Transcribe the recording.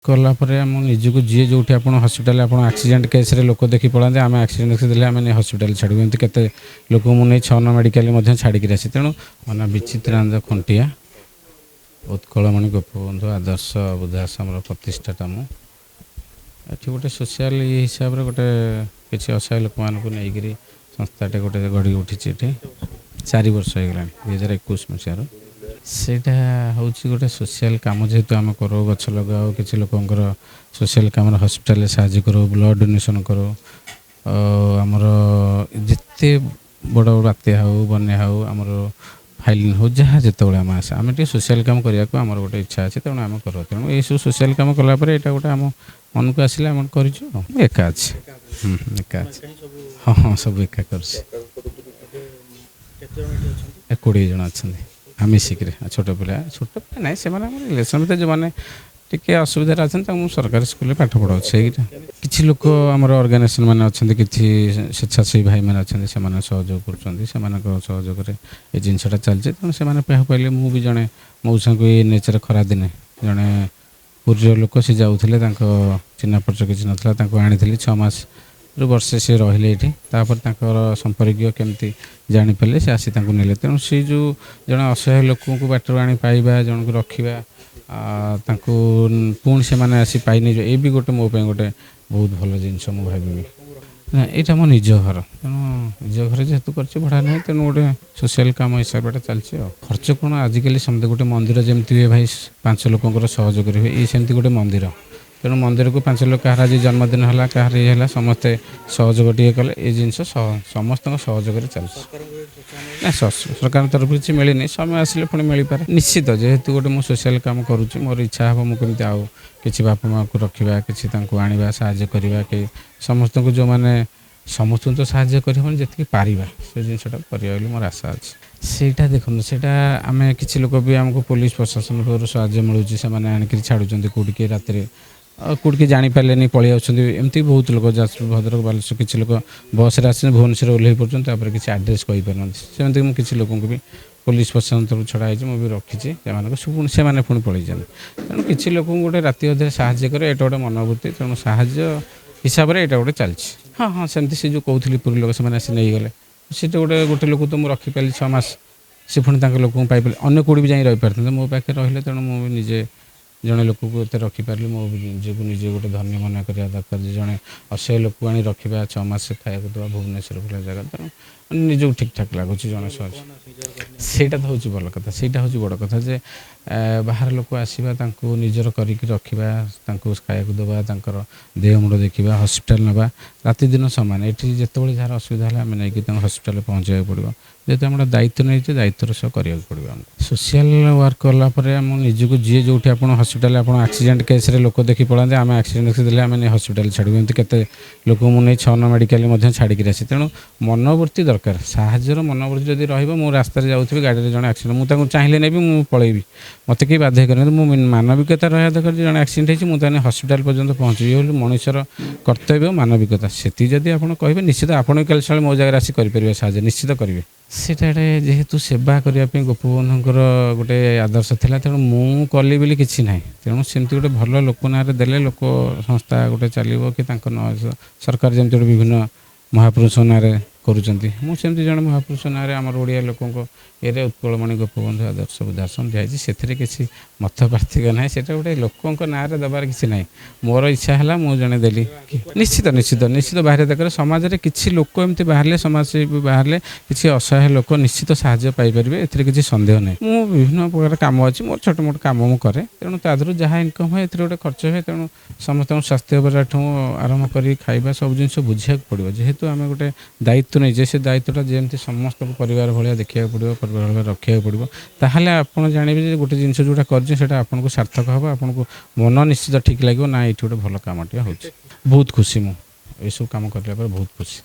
କଲା ପରେ ଆମ ନିଜକୁ ଯିଏ ଯୋଉଠି ଆପଣ ହସ୍ପିଟାଲରେ ଆପଣ ଆକ୍ସିଡେଣ୍ଟ କେସ୍‌ରେ ଲୋକ ଦେଖି ପଳାନ୍ତି ଆମେ ଆକ୍ସିଡେଣ୍ଟ ଦେଖିଦେଲେ ଆମେ ନେଇ ହସ୍ପିଟାଲ ଛାଡ଼ିବୁ ଏମିତି କେତେ ଲୋକଙ୍କୁ ମୁଁ ନେଇ 6 ମେଡ଼ିକାଲରେ ମଧ୍ୟ ଛାଡ଼ିକିରି ଆସି ତେଣୁ ମୋ ନାଁ ବିଚିତ୍ରାନନ୍ଦ ଖୁଣ୍ଟିଆ ଉତ୍କଳମଣି ଗୋପବନ୍ଧୁ ଆଦର୍ଶ ବୃଦ୍ଧାଶ୍ରମର ପ୍ରତିଷ୍ଠାତା ମୁଁ ଏଠି ଗୋଟେ ସୋସିଆଲ ହିସାବରେ ଗୋଟେ କିଛି ଅସହାୟ ଲୋକମାନଙ୍କୁ ନେଇକିରି ସଂସ୍ଥାଟେ ଗୋଟେ ଗଢ଼ି ଉଠିଛି ଏଠି 4 ବର୍ଷ ହେଇଗଲାଣି 2021 ମସିହାରୁ ସେଇଟା ହେଉଛି ଗୋଟେ ସୋସିଆଲ କାମ ଯେହେତୁ ଆମେ କରୁ ଗଛ ଲଗାଉ କିଛି ଲୋକଙ୍କର ସୋସିଆଲ କାମରେ ହସ୍ପିଟାଲରେ ସାହାଯ୍ୟ କରୁ ବ୍ଲଡ଼ ଡୋନେସନ୍ କରୁ ଆମର ଯେତେ ବଡ଼ ବାତ୍ୟା ହେଉ ବନ୍ୟା ହେଉ ଆମର ଫାଇଲିନ୍ ହେଉ ଯାହା ଯେତେବେଳେ ଆମେ ଆସେ ଆମେ ଟିକେ ସୋସିଆଲ କାମ କରିବାକୁ ଆମର ଗୋଟେ ଇଚ୍ଛା ଅଛି ତେଣୁ ଆମେ କରୁ ତେଣୁ ଏଇସବୁ ସୋସିଆଲ କାମ କଲା ପରେ ଏଇଟା ଗୋଟେ ଆମ ମନକୁ ଆସିଲେ ଆମେ କରିଛୁ ଏକା ଅଛି ଏକା ଅଛି ହଁ ହଁ ସବୁ ଏକା କରୁଛି 20 ଜଣ ଅଛନ୍ତି ଆମେ ମିଶିକିରି ଛୋଟ ପିଲା ନାହିଁ ସେମାନେ ଆମର ରିଲେସନ୍ ଭିତରେ ଯେଉଁମାନେ ଟିକେ ଅସୁବିଧାରେ ଅଛନ୍ତି ତାଙ୍କୁ ମୁଁ ସରକାରୀ ସ୍କୁଲରେ ପାଠ ପଢ଼ାଉଛି ସେଇଟା କିଛି ଲୋକ ଆମର ଅର୍ଗାନାଇଜେସନ୍ ମାନେ ଅଛନ୍ତି କିଛି ସ୍ୱେଚ୍ଛାସେବୀ ଭାଇମାନେ ଅଛନ୍ତି ସେମାନେ ସହଯୋଗ କରୁଛନ୍ତି ସେମାନଙ୍କ ସହଯୋଗରେ ଏ ଜିନିଷଟା ଚାଲିଛି ତେଣୁ ସେମାନେ କହିଲେ ମୁଁ ବି ଜଣେ ମଉସାଙ୍କୁ ଏଇ ନେଚର ଖରାଦିନେ ଜଣେ ପୁରୀର ଲୋକ ସେ ଯାଉଥିଲେ ତାଙ୍କ ଚିହ୍ନା ପରିଚୟ କିଛି ନଥିଲା ତାଙ୍କୁ ଆଣିଥିଲି 6 ମାସରୁ ବର୍ଷେ ସେ ରହିଲେ ଏଇଠି ତାପରେ ତାଙ୍କର ସମ୍ପର୍କୀୟ କେମିତି ଜାଣିପାରିଲେ ସେ ଆସି ତାଙ୍କୁ ନେଲେ ତେଣୁ ସେ ଯେଉଁ ଜଣେ ଅସହାୟ ଲୋକଙ୍କୁ ବାଟରୁ ଆଣି ପାଇବା ଜଣକୁ ରଖିବା ତାଙ୍କୁ ପୁଣି ସେମାନେ ଆସି ପାଇନେଇଯିବେ ଏ ବି ଗୋଟେ ମୋ ପାଇଁ ଗୋଟେ ବହୁତ ଭଲ ଜିନିଷ ମୁଁ ଭାବିବି ନା ଏଇଟା ମୋ ନିଜ ଘର ତେଣୁ ନିଜ ଘରେ ଯେହେତୁ କରିଛି ଭଡ଼ା ନାହିଁ ତେଣୁ ଗୋଟେ ସୋସିଆଲ କାମ ହିସାବରେ ଚାଲିଛି ଆଉ ଖର୍ଚ୍ଚ କ'ଣ ଆଜିକାଲି ସେମିତି ଗୋଟେ ମନ୍ଦିର ଯେମିତି ହୁଏ ଭାଇ 5 ଲୋକଙ୍କର ସହଯୋଗରେ ହୁଏ ଏଇ ସେମିତି ଗୋଟେ ମନ୍ଦିର ତେଣୁ ମନ୍ଦିରକୁ 5 ଲୋକ କାହାର ଆଜି ଜନ୍ମଦିନ ହେଲା କାହାର ଇଏ ହେଲା ସମସ୍ତେ ସହଯୋଗ ଟିକେ କଲେ ଏ ଜିନିଷ ସମସ୍ତଙ୍କ ସହଯୋଗରେ ଚାଲିଛି ନା ସରକାରଙ୍କ ତରଫରୁ କିଛି ମିଳିନି ସମୟ ଆସିଲେ ପୁଣି ମିଳିପାରେ ନିଶ୍ଚିତ ଯେହେତୁ ଗୋଟେ ମୁଁ ସୋସିଆଲ କାମ କରୁଛି ମୋର ଇଚ୍ଛା ହେବ ମୁଁ କେମିତି ଆଉ କିଛି ବାପା ମାଆଙ୍କୁ ରଖିବା କିଛି ତାଙ୍କୁ ଆଣିବା ସାହାଯ୍ୟ କରିବା କି ସମସ୍ତଙ୍କୁ ଯେଉଁମାନେ ସମସ୍ତଙ୍କୁ ତ ସାହାଯ୍ୟ କରିହେବନି ଯେତିକି ପାରିବା ସେ ଜିନିଷଟା କରିବା ବୋଲି ମୋର ଆଶା ଅଛି ସେଇଟା ଦେଖନ୍ତୁ ସେଇଟା ଆମେ କିଛି ଲୋକ ବି ଆମକୁ ପୋଲିସ ପ୍ରଶାସନ ତରଫରୁ ସାହାଯ୍ୟ ମିଳୁଛି ସେମାନେ ଆଣିକିରି ଛାଡ଼ୁଛନ୍ତି କେଉଁଠିକି ରାତିରେ କେଉଁଠିକି ଜାଣିପାରିଲେନି ପଳେଇ ଆସୁଛନ୍ତି ଏମିତି ବହୁତ ଲୋକ ଯାଜପୁର ଭଦ୍ରକ ବାଲେଶ୍ୱର କିଛି ଲୋକ ବସ୍ରେ ଆସୁଛନ୍ତି ଭୁବନେଶ୍ୱରରେ ଓହ୍ଲେଇ ପଡ଼ୁଛନ୍ତି ତାପରେ କିଛି ଆଡ୍ରେସ୍ କହିପାରୁନାହାନ୍ତି ସେମିତି ମୁଁ କିଛି ଲୋକଙ୍କୁ ବି ପୋଲିସ ପ୍ରଶାସନ ତରଫରୁ ଛଡ଼ା ହେଇଛି ମୁଁ ବି ରଖିଛି ସେମାନଙ୍କୁ ସେମାନେ ପୁଣି ପଳେଇଯାନ୍ତି ତେଣୁ କିଛି ଲୋକଙ୍କୁ ଗୋଟେ ରାତି ଅଧରେ ସାହାଯ୍ୟ କରେ ଏଇଟା ଗୋଟେ ମନୋବୃତ୍ତି ତେଣୁ ସାହାଯ୍ୟ ହିସାବରେ ଏଇଟା ଗୋଟେ ଚାଲିଛି ହଁ ସେମିତି ସେ ଯେଉଁ କହୁଥିଲି ପୁରୀ ଲୋକ ସେମାନେ ଆସି ନେଇଗଲେ ସେଟା ଗୋଟେ ଲୋକ ତ ମୁଁ ରଖିପାରିଲି 6 ମାସ ସେ ପୁଣି ତାଙ୍କ ଲୋକଙ୍କୁ ପାଇପାରିଲେ ଅନ୍ୟ କେଉଁଠି ବି ଯାଇ ରହିପାରିଥାନ୍ତେ ମୋ ପାଖରେ ରହିଲେ ତେଣୁ ମୁଁ ବି ନିଜେ ଜଣେ ଲୋକକୁ ଏତେ ରଖିପାରିଲି ମୋ ନିଜକୁ ନିଜେ ଗୋଟେ ଧନ୍ୟ ମନେ କରିବା ଦରକାର ଯେ ଜଣେ ଅସହାୟ ଲୋକକୁ ଆଣି ରଖିବା 6 ମାସ ଖାଇବାକୁ ଦେବା ଭୁବନେଶ୍ୱର ଭଳିଆ ଜାଗା ତେଣୁ ନିଜକୁ ଠିକ୍ଠାକ୍ ଲାଗୁଛି ଜଣେ ସହଜ ସେଇଟା ତ ହେଉଛି ଭଲ କଥା ସେଇଟା ହେଉଛି ବଡ଼ କଥା ଯେ ବାହାର ଲୋକ ଆସିବା ତାଙ୍କୁ ନିଜର କରିକି ରଖିବା ତାଙ୍କୁ ଖାଇବାକୁ ଦେବା ତାଙ୍କର ଦେହ ମୁଣ୍ଡ ଦେଖିବା ହସ୍ପିଟାଲ ନେବା ରାତି ଦିନ ସମାନ ଏଠି ଯେତେବେଳେ ଯାହାର ଅସୁବିଧା ହେଲା ଆମେ ନେଇକି ତାଙ୍କୁ ହସ୍ପିଟାଲରେ ପହଞ୍ଚାଇବାକୁ ପଡ଼ିବ ଯେହେତୁ ଆମର ଦାୟିତ୍ୱ ନେଇଛେ ଦାୟିତ୍ୱର ସହ କରିବାକୁ ପଡ଼ିବ ଆମକୁ ସୋସିଆଲ ୱାର୍କ କଲା ପରେ ଆମ ନିଜକୁ ଯିଏ ଯୋଉଠି ଆପଣ ହସ୍ପିଟାଲରେ ଆପଣ ଆକ୍ସିଡେଣ୍ଟ କେସ୍‌ରେ ଲୋକ ଦେଖି ପଳାନ୍ତି ଆମେ ଆକ୍ସିଡେଣ୍ଟ ଦେଖିଦେଲେ ଆମେ ନେଇ ହସ୍ପିଟାଲ ଛାଡ଼ିବୁ ଏମିତି କେତେ ଲୋକଙ୍କୁ ମୁଁ ନେଇ 6 ମେଡ଼ିକାଲରେ ମଧ୍ୟ ଛାଡ଼ିକିରି ଆସି ତେଣୁ ମନୋବୃତ୍ତି ଦରକାର ସାହାଯ୍ୟର ମନୋବୃତ୍ତି ଯଦି ରହିବ ମୁଁ ରାସ୍ତାରେ ଯାଉଥିବି ଗାଡ଼ିରେ ଜଣେ ଆକ୍ସିଡେଣ୍ଟ ମୁଁ ତାଙ୍କୁ ଚାହିଁଲେ ନେବି ମୁଁ ପଳେଇବି ମୋତେ କେହି ବାଧ୍ୟ କରିନାହାନ୍ତି ମୁଁ ମାନବିକତା ରହିବା ଦରକାର ଯେ ଜଣେ ଆକ୍ସିଡେଣ୍ଟ ହେଇଛି ମୁଁ ତାହେଲେ ହସ୍ପିଟାଲ ପର୍ଯ୍ୟନ୍ତ ପହଞ୍ଚିବି ଇଏ ହେଉଛି ମଣିଷର କର୍ତ୍ତବ୍ୟ ମାନବିକତା ସେତିକି ଯଦି ଆପଣ କହିବେ ନିଶ୍ଚିତ ଆପଣ କାଲି ସକାଳେ ମୋ ଜାଗାରେ ଆସି କରିପାରିବେ ସାହାଯ୍ୟ ନିଶ୍ଚିତ କରିବେ ସେଇଟା ଯେହେତୁ ସେବା କରିବା ପାଇଁ ଗୋପବନ୍ଧୁଙ୍କର ଗୋଟେ ଆଦର୍ଶ ଥିଲା ତେଣୁ ମୁଁ କଲି ବୋଲି କିଛି ନାହିଁ ତେଣୁ ସେମିତି ଗୋଟେ ଭଲ ଲୋକ ନାଁରେ ଦେଲେ ଲୋକ ସଂସ୍ଥା ଗୋଟେ ଚାଲିବ କି ତାଙ୍କ ସରକାର ଯେମିତି ଗୋଟେ ବିଭିନ୍ନ ମହାପୁରୁଷ ନାଁରେ କରୁଛନ୍ତି ମୁଁ ସେମିତି ଜଣେ ମହାପୁରୁଷ ନାଁରେ ଆମର ଓଡ଼ିଆ ଲୋକଙ୍କ ଏରେ ଉତ୍କଳମଣି ଗୋପବନ୍ଧୁ ଆଦର୍ଶ ବୃଦ୍ଧାଶ୍ରମ ଦିଆଯାଇଛି ସେଥିରେ କିଛି ମତ ପାର୍ଥକ୍ୟ ନାହିଁ ସେଇଟା ଗୋଟେ ଲୋକଙ୍କ ନାଁରେ ଦେବାର କିଛି ନାହିଁ ମୋର ଇଚ୍ଛା ହେଲା ମୁଁ ଜଣେ ଦେଲି ନିଶ୍ଚିତ ବାହାରିବା ଦରକାର ସମାଜରେ କିଛି ଲୋକ ଏମିତି ବାହାରିଲେ ସମାଜସେବୀ ବାହାରିଲେ କିଛି ଅସହାୟ ଲୋକ ନିଶ୍ଚିତ ସାହାଯ୍ୟ ପାଇପାରିବେ ଏଥିରେ କିଛି ସନ୍ଦେହ ନାହିଁ ମୁଁ ବିଭିନ୍ନ ପ୍ରକାର କାମ ଅଛି ମୋର ଛୋଟ ମୋଟ କାମ ମୁଁ କରେ ତେଣୁ ତା ଦେହରୁ ଯାହା ଇନକମ୍ ହୁଏ ଏଥିରେ ଗୋଟେ ଖର୍ଚ୍ଚ ହୁଏ ତେଣୁ ସମସ୍ତଙ୍କ ସ୍ୱାସ୍ଥ୍ୟଠାରୁ ଆରମ୍ଭ କରି ଖାଇବା ସବୁ ଜିନିଷ ବୁଝିବାକୁ ପଡ଼ିବ ଯେହେତୁ ଆମେ ଗୋଟେ ଦାୟିତ୍ୱ ନେଇଛେ ସେ ଦାୟିତ୍ୱଟା ଯେମିତି ସମସ୍ତଙ୍କୁ ପରିବାର ଭଳିଆ ଦେଖିବାକୁ ପଡ଼ିବ ପରିବାର ଭଳିଆ ରଖିବାକୁ ପଡ଼ିବ ତାହେଲେ ଆପଣ ଜାଣିବେ ଯେ ଗୋଟେ ଜିନିଷ ଯେଉଁଟା କରିଛି ସେଇଟା ଆପଣଙ୍କୁ ସାର୍ଥକ ହେବ ଆପଣଙ୍କୁ ମନ ନିଶ୍ଚିତ ଠିକ୍ ଲାଗିବ ନା ଏଇଠି ଗୋଟେ ଭଲ କାମଟିଏ ହେଉଛି ବହୁତ ଖୁସି ମୁଁ ଏଇସବୁ କାମ କରିବା ପରେ ବହୁତ ଖୁସି।